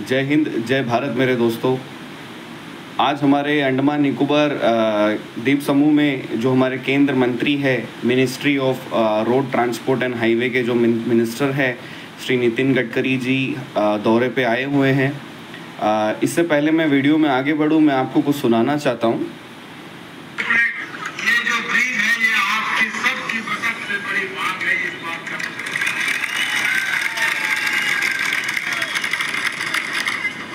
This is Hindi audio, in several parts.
जय हिंद, जय भारत मेरे दोस्तों। आज हमारे अंडमान निकोबार द्वीप समूह में जो हमारे केंद्र मंत्री है, ministry of road transport and highway के जो मिनिस्टर है श्री नितिन गडकरी जी दौरे पे आए हुए हैं। इससे पहले मैं वीडियो में आगे बढ़ूं, मैं आपको कुछ सुनाना चाहता हूं। ये जो ब्रिज है ये आपकी सबकी बचत से बड़ी मांग है इस बात का।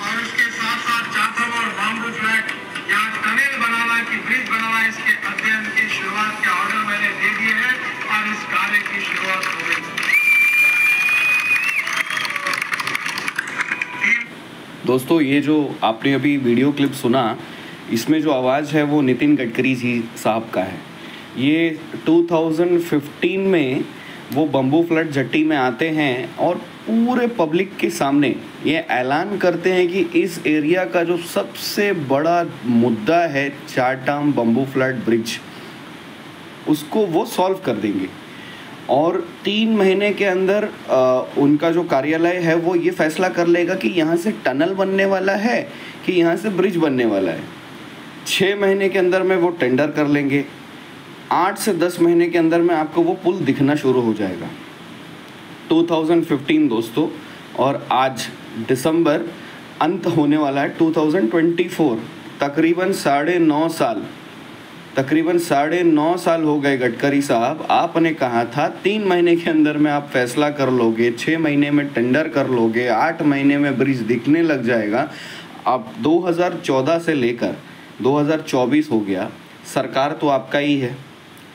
और उसके साथ साथ चाथम और बाम्बू फ्लैट यहाँ टनल बनाना की ब्रिज बनाना, इसके अध्ययन की शुरुआत के ऑर्डर मैंने दे दिए हैं और इस कार्य की शुरुआत हो गई। दोस्तों, ये जो आपने अभी वीडियो क्लिप सुना, इसमें जो आवाज़ है वो नितिन गडकरी जी साहब का है। ये 2015 में वो बम्बू फ्लड जट्टी में आते हैं और पूरे पब्लिक के सामने ये ऐलान करते हैं कि इस एरिया का जो सबसे बड़ा मुद्दा है चाटाम बम्बू फ्लड ब्रिज, उसको वो सॉल्व कर देंगे। और 3 महीने के अंदर उनका जो कार्यालय है वो ये फैसला कर लेगा कि यहाँ से टनल बनने वाला है कि यहाँ से ब्रिज बनने वाला है। 6 महीने के अंदर में वो टेंडर कर लेंगे। 8 से 10 महीने के अंदर में आपको वो पुल दिखना शुरू हो जाएगा। 2015 दोस्तों, और आज दिसंबर अंत होने वाला है 2024। तकरीबन 9.5 साल हो गए गडकरी साहब। आपने कहा था 3 महीने के अंदर में आप फैसला कर लोगे, 6 महीने में टेंडर कर लोगे, 8 महीने में ब्रिज दिखने लग जाएगा। अब 2014 से लेकर 2024 हो गया, सरकार तो आपका ही है,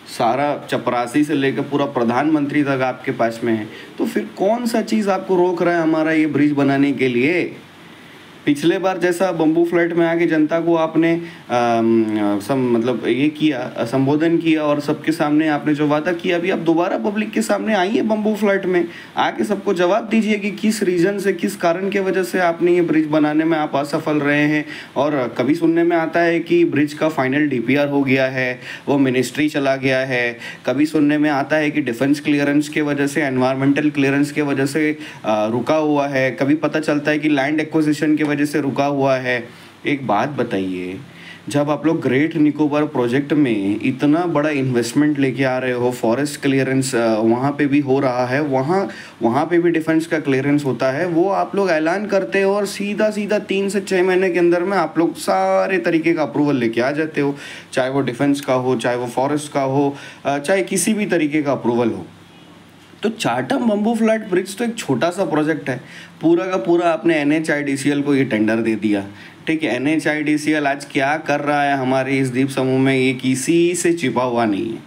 सारा चपरासी से लेकर पूरा प्रधानमंत्री तक आपके पास में है, तो फिर कौन सा चीज़ आपको रोक रहा है हमारा ये ब्रिज बनाने के लिए? पिछले बार जैसा बम्बू फ्लैट में आके जनता को आपने मतलब ये किया, संबोधन किया और सबके सामने आपने जो वादा किया, अभी आप दोबारा पब्लिक के सामने आइए बम्बू फ्लैट में आके सबको जवाब दीजिए कि किस रीज़न से, किस कारण के वजह से आपने ये ब्रिज बनाने में आप असफल रहे हैं। और कभी सुनने में आता है कि ब्रिज का फाइनल DPR हो गया है, वो मिनिस्ट्री चला गया है। कभी सुनने में आता है कि डिफेंस क्लियरेंस के वजह से, एनवायरमेंटल क्लियरेंस के वजह से रुका हुआ है। कभी पता चलता है कि लैंड एक्विजिशन के वजह से रुका हुआ है। एक बात बताइए, जब आप लोग ग्रेट निकोबार प्रोजेक्ट में इतना बड़ा इन्वेस्टमेंट लेके आ रहे हो, फॉरेस्ट क्लियरेंस वहाँ पे भी हो रहा है, वहाँ पे भी डिफेंस का क्लियरेंस होता है, वो आप लोग ऐलान करते हो और सीधा 3 से 6 महीने के अंदर में आप लोग सारे तरीके का अप्रूवल लेके आ जाते हो, चाहे वो डिफेंस का हो, चाहे वो फॉरेस्ट का हो, चाहे किसी भी तरीके का अप्रूवल हो। तो चाटम बम्बू फ्लैट ब्रिज तो एक छोटा सा प्रोजेक्ट है, पूरा का पूरा आपने NHIDCL को ये टेंडर दे दिया। ठीक है, NHIDCL आज क्या कर रहा है हमारे इस द्वीप समूह में, ये किसी से छिपा हुआ नहीं है।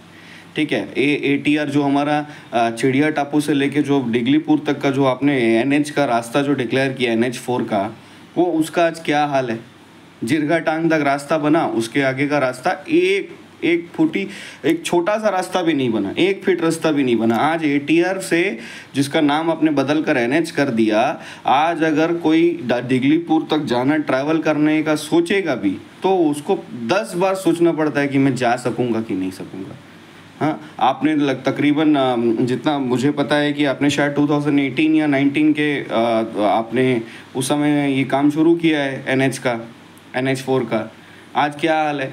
ठीक है, ATR जो हमारा चिड़िया टापू से लेके जो डिगलीपुर तक का जो आपने NH का रास्ता जो डिक्लेयर किया, NH4 का, वो उसका आज क्या हाल है? जिरगा टांग तक रास्ता बना, उसके आगे का रास्ता एक फुटी, एक छोटा सा रास्ता भी नहीं बना, 1 फीट रास्ता भी नहीं बना। आज ATR से, जिसका नाम आपने बदल कर NH कर दिया, आज अगर कोई डिगलीपुर तक जाना, ट्रैवल करने का सोचेगा भी, तो उसको 10 बार सोचना पड़ता है कि मैं जा सकूंगा कि नहीं सकूंगा। हाँ, आपने तकरीबन जितना मुझे पता है कि आपने शायद 2018 या 19 के आपने उस समय ये काम शुरू किया है NH का, NH4 का। आज क्या हाल है?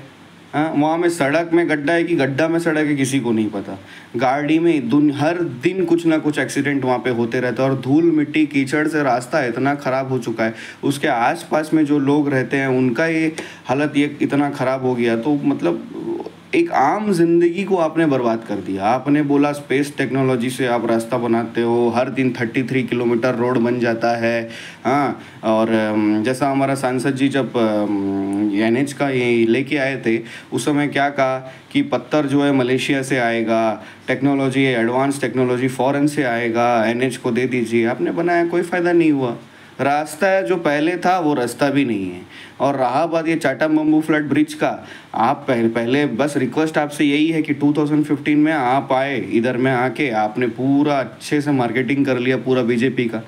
हाँ, वहाँ में सड़क में गड्ढा है कि गड्ढा में सड़क है, किसी को नहीं पता। गाड़ी में हर दिन कुछ ना कुछ एक्सीडेंट वहाँ पे होते रहते हैं और धूल मिट्टी कीचड़ से रास्ता इतना ख़राब हो चुका है, उसके आसपास में जो लोग रहते हैं उनका ये हालत ये इतना ख़राब हो गया। तो मतलब एक आम जिंदगी को आपने बर्बाद कर दिया। आपने बोला स्पेस टेक्नोलॉजी से आप रास्ता बनाते हो, हर दिन 33 किलोमीटर रोड बन जाता है। हाँ, और जैसा हमारा सांसद जी जब NH का ये लेके आए थे, उस समय क्या कहा कि पत्थर जो है मलेशिया से आएगा, टेक्नोलॉजी एडवांस टेक्नोलॉजी फ़ॉरेन से आएगा, NH को दे दीजिए। आपने बनाया, कोई फ़ायदा नहीं हुआ। रास्ता है जो पहले था वो रास्ता भी नहीं है। और रहा बात ये चाटम बम्बू फ्लड ब्रिज का, आप पहले बस रिक्वेस्ट आपसे यही है कि 2015 में आप आए, इधर में आके आपने पूरा अच्छे से मार्केटिंग कर लिया पूरा BJP का।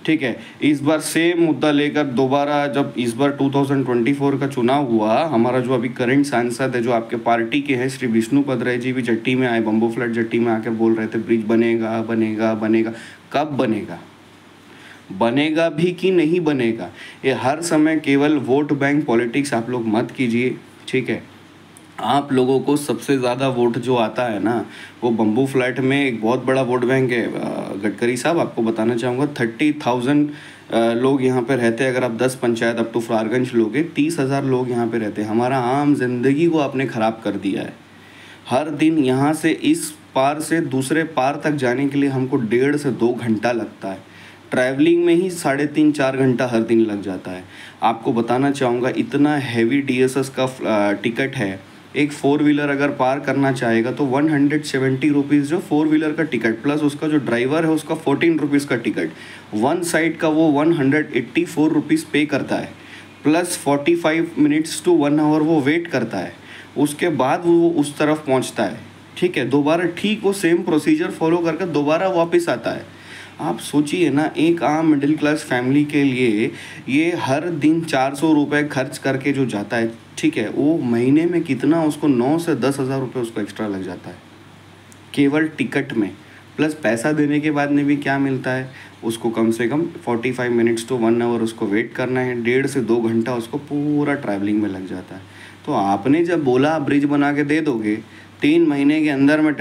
ठीक है, इस बार सेम मुद्दा लेकर दोबारा, जब इस बार 2024 का चुनाव हुआ, हमारा जो अभी करंट सांसद है जो आपके पार्टी के हैं श्री विष्णुपद राय जी भी जट्टी में आए, बम्बू फ्लड जट्टी में आकर बोल रहे थे ब्रिज बनेगा बनेगा बनेगा। कब बनेगा? बनेगा भी कि नहीं बनेगा। ये हर समय केवल वोट बैंक पॉलिटिक्स आप लोग मत कीजिए, ठीक है। आप लोगों को सबसे ज़्यादा वोट जो आता है ना, वो बम्बू फ्लैट में एक बहुत बड़ा वोट बैंक है। गडकरी साहब, आपको बताना चाहूँगा 30,000 लोग यहाँ पे रहते हैं। अगर आप 10 पंचायत अप टू फरारगंज लोगे, 30,000 लोग यहाँ पे रहते हैं। हमारा आम जिंदगी को आपने ख़राब कर दिया है। हर दिन यहाँ से इस पार से दूसरे पार तक जाने के लिए हमको 1.5 से 2 घंटा लगता है। ट्रैवलिंग में ही 3.5-4 घंटा हर दिन लग जाता है। आपको बताना चाहूँगा इतना हैवी DSS का टिकट है। एक 4 व्हीलर अगर पार करना चाहेगा तो 170 रुपीज़ जो 4 व्हीलर का टिकट, प्लस उसका जो ड्राइवर है उसका 14 रुपीज़ का टिकट, वन साइड का वो 184 रुपीज़ पे करता है, प्लस 45 मिनट्स टू 1 आवर वो वेट करता है। उसके बाद वो उस तरफ पहुंचता है, ठीक है। दोबारा ठीक वो सेम प्रोसीजर फॉलो करके दोबारा वापस आता है। आप सोचिए ना, एक आम मिडिल क्लास फैमिली के लिए ये हर दिन 400 रुपये खर्च करके जो जाता है, ठीक है, वो महीने में कितना उसको 9 से 10 हज़ार रुपये उसको एक्स्ट्रा लग जाता है केवल टिकट में। प्लस पैसा देने के बाद में भी क्या मिलता है उसको, कम से कम 45 मिनट्स टू 1 आवर उसको वेट करना है। 1.5 से 2 घंटा उसको पूरा ट्रैवलिंग में लग जाता है। तो आपने जब बोला ब्रिज बना के दे दोगे, 3 महीने के अंदर में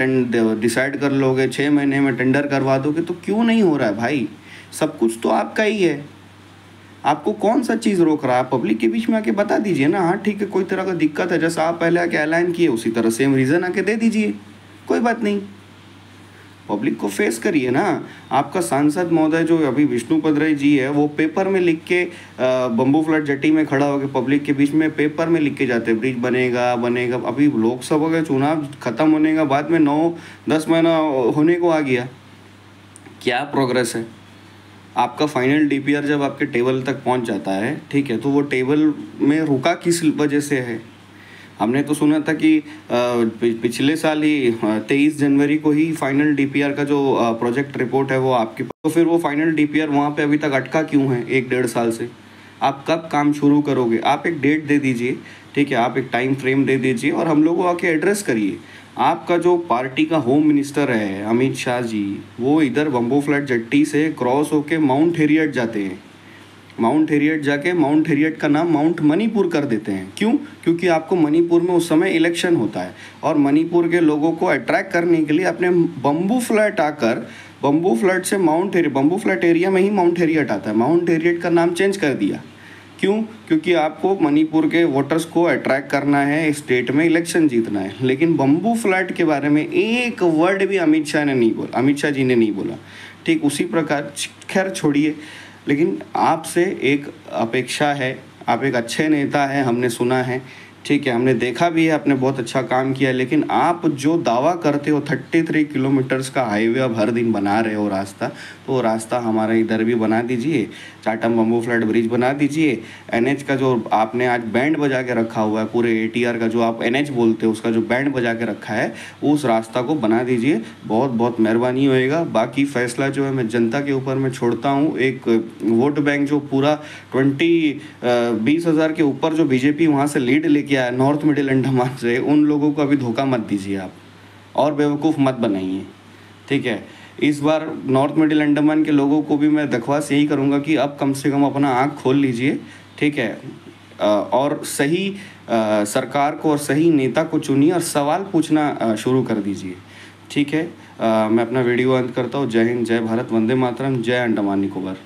डिसाइड कर लोगे, 6 महीने में टेंडर करवा दोगे, तो क्यों नहीं हो रहा है भाई? सब कुछ तो आपका ही है, आपको कौन सा चीज़ रोक रहा है? पब्लिक के बीच में आके बता दीजिए ना, हाँ ठीक है कोई तरह का दिक्कत है, जैसा आप पहले आके ऐलान किए उसी तरह सेम रीज़न आके दे दीजिए, कोई बात नहीं। पब्लिक को फेस करिए ना। आपका सांसद महोदय जो अभी विष्णुपद राय जी है, वो पेपर में लिख के बम्बू फ्लैट जेटी में खड़ा होकर पब्लिक के बीच में पेपर में लिख के जाते हैं ब्रिज बनेगा बनेगा। अभी लोकसभा का चुनाव खत्म होने का बाद में 9-10 महीना होने को आ गया, क्या प्रोग्रेस है? आपका फाइनल DPR जब आपके टेबल तक पहुंच जाता है, ठीक है, तो वो टेबल में रुका किस वजह से है? हमने तो सुना था कि पिछले साल ही 23 जनवरी को ही फाइनल DPR का जो प्रोजेक्ट रिपोर्ट है वो आपके पास, तो फिर वो फाइनल DPR वहाँ पे अभी तक अटका क्यों है 1-1.5 साल से? आप कब काम शुरू करोगे? आप एक डेट दे दीजिए, ठीक है, आप एक टाइम फ्रेम दे दीजिए और हम लोगों को आके एड्रेस करिए। आपका जो पार्टी का होम मिनिस्टर है अमित शाह जी, वो इधर बम्बू फ्लैट जेट्टी से क्रॉस होके माउंट हेरियट जाते हैं। माउंट हेरियट जाके माउंट हेरियट का नाम माउंट मणिपुर कर देते हैं। क्यों? क्योंकि आपको मणिपुर में उस समय इलेक्शन होता है और मणिपुर के लोगों को अट्रैक्ट करने के लिए अपने बम्बू फ्लैट आकर, बम्बू फ्लैट से बम्बू फ्लैट एरिया में ही माउंट हेरियट आता है, माउंट हेरियट का नाम चेंज कर दिया। क्यों? क्योंकि आपको मणिपुर के वोटर्स को अट्रैक्ट करना है, स्टेट में इलेक्शन जीतना है। लेकिन बम्बू फ्लैट के बारे में एक वर्ड भी अमित शाह जी ने नहीं बोला। ठीक उसी प्रकार, खैर छोड़िए, लेकिन आपसे एक अपेक्षा है, आप एक अच्छे नेता हैं, हमने सुना है, ठीक है, हमने देखा भी है, आपने बहुत अच्छा काम किया। लेकिन आप जो दावा करते हो 33 किलोमीटर्स का हाईवे अब हर दिन बना रहे हो रास्ता, तो वो रास्ता हमारे इधर भी बना दीजिए, चाटम बम्बू फ्लैट ब्रिज बना दीजिए। NH का जो आपने आज बैंड बजा के रखा हुआ है, पूरे ATR का जो आप NH बोलते हो उसका जो बैंड बजा के रखा है, उस रास्ता को बना दीजिए, बहुत बहुत मेहरबानी होएगा। बाकी फैसला जो है मैं जनता के ऊपर मैं छोड़ता हूँ। एक वोट बैंक जो पूरा 20,000 के ऊपर जो BJP वहाँ से लीड लेके आया नॉर्थ मिडिल अंडमान से, उन लोगों को अभी धोखा मत दीजिए आप और बेवकूफ़ मत बनाइए, ठीक है। इस बार नॉर्थ मिडिल अंडमान के लोगों को भी मैं दरख्वास्त यही करूंगा कि अब कम से कम अपना आँख खोल लीजिए, ठीक है, और सही सरकार को और सही नेता को चुनिए और सवाल पूछना शुरू कर दीजिए, ठीक है। मैं अपना वीडियो अंत करता हूँ। जय हिंद, जय भारत, वंदे मातरम, जय अंडमान निकोबार।